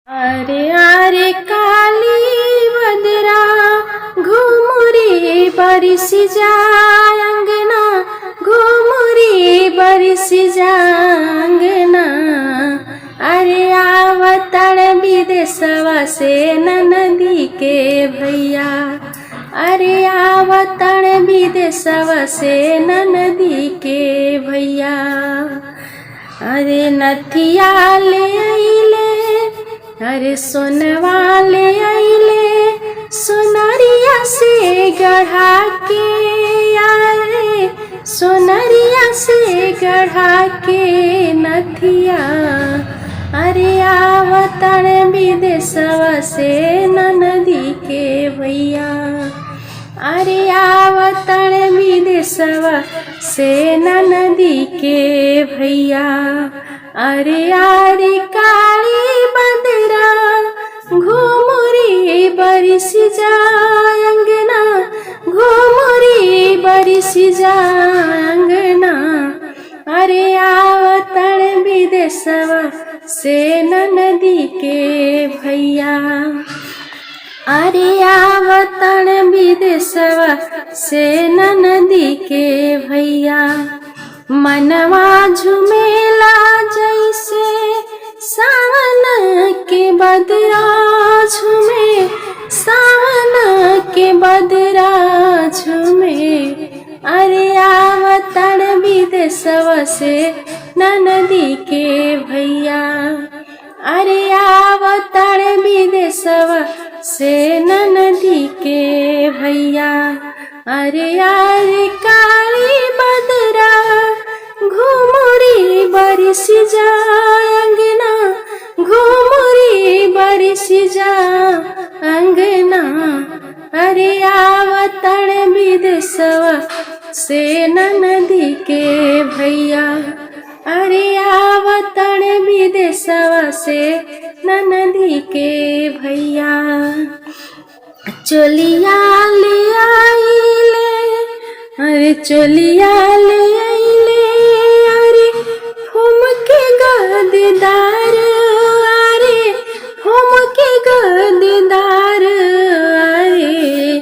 अरे अरे काली बदरा घुमुरी बरिस जाय अंगना, घुमुरी बरिस जाय अंगना। अरे आवतड़ विदेशवा से ननदी के भैया, अरे आवतड़ विदेशवा से ननदी के भैया। अरे नथिया ले अइले, अरे सोनवा ले अइले, सोनरिया से गढ़ा के, अरे सोनरिया से गढ़ा के नथिया। अरे आवतड़ विदेशवा से ननदी के भैया, अरे आवतड़ विदेशवा से ननदी के भैया। अरे अरे काली बदरा घुमुरी बरिस जाय अंगना, घुमुरी बरिस जाय अंगना। अरे आवतड़ विदेशवा से ननदी के भैया, अरे आवतड़ विदेशवा से ननदी के भैया। मनवा झुमेला जैसे सावन के बदरा झूमे, सावन के बदरा झूमे। अरे आवतड़ विदेशवा से ननदी के भैया, अरे आवतड़ विदेशवा से ननदी के भैया। अरे अरे काली बदरा घुमुरी बरिस जाय अंगना, घुमुरी बरिस जाय अंगना। अरे आवतड़ विदेशवा से ननदी के भैया, अरे आवतड़ विदेशवा से ननदी के भैया। चोलिया ले आइले, अरे चोलिया ले आइले, अरे फूम के गददार, अरे फूम के गददार। अरे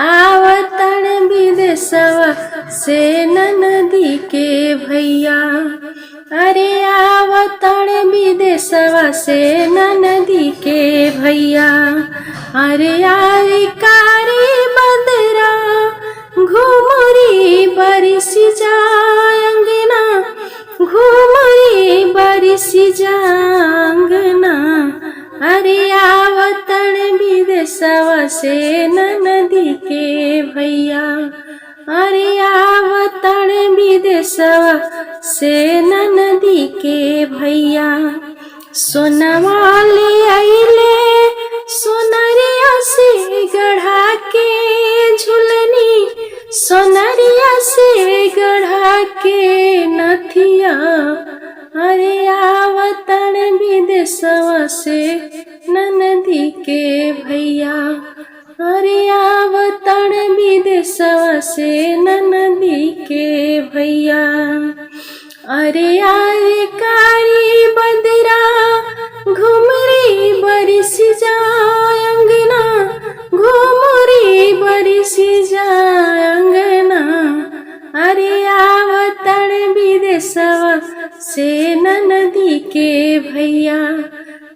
आवतड़ विदेशवा से ननदी के भैया, अरे आवतड़ विदेशवा से ननदी के भैया। अरे अरे कारी बदरा घुमुरी बरिस जाय अंगना, घुमुरी बरिस जाय अंगना। अरे आवतड़ विदेशवा से ननदी के भैया, अरे आवतड़ विदेशवा से ननदी के भैया। सोनवा ले अइले, सोनरिया से गढ़ा के झुलनी, सोनरिया से गढ़ा के नथिया। अरे आवतड़ विदेशवा से ननदी के भैया, अरे आवतड़ विदेशवा से ननदी के भैया। अरे अरे कारी बदरा घुमुरी बरिस जाय अंगना, घुमुरी बरिस जाय अंगना। अरे आवतड़ विदेशवा से ननदी के भैया,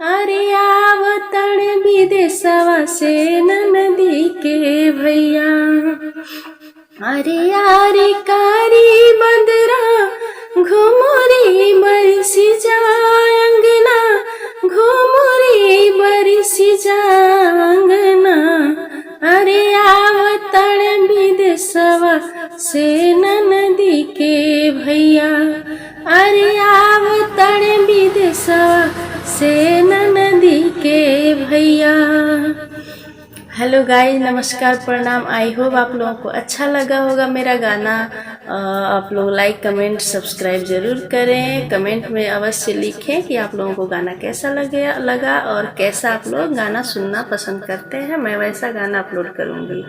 अरे आवतड़ विदेशवा से ननदी के भैया। अरे अरे कारी बदरा घुमुरी बरिस जाय अंगना, घुमुरी बरिस जाय अंगना। अरे आवतड़ विदेशवा से ननदी के भैया, अरे आवतड़ विदेशवा से ननदी के भैया। हेलो गाइस, नमस्कार, प्रणाम। आई होप आप लोगों को अच्छा लगा होगा मेरा गाना। आप लोग लाइक, कमेंट, सब्सक्राइब जरूर करें। कमेंट में अवश्य लिखें कि आप लोगों को गाना कैसा लगा और कैसा आप लोग गाना सुनना पसंद करते हैं। मैं वैसा गाना अपलोड करूँगी।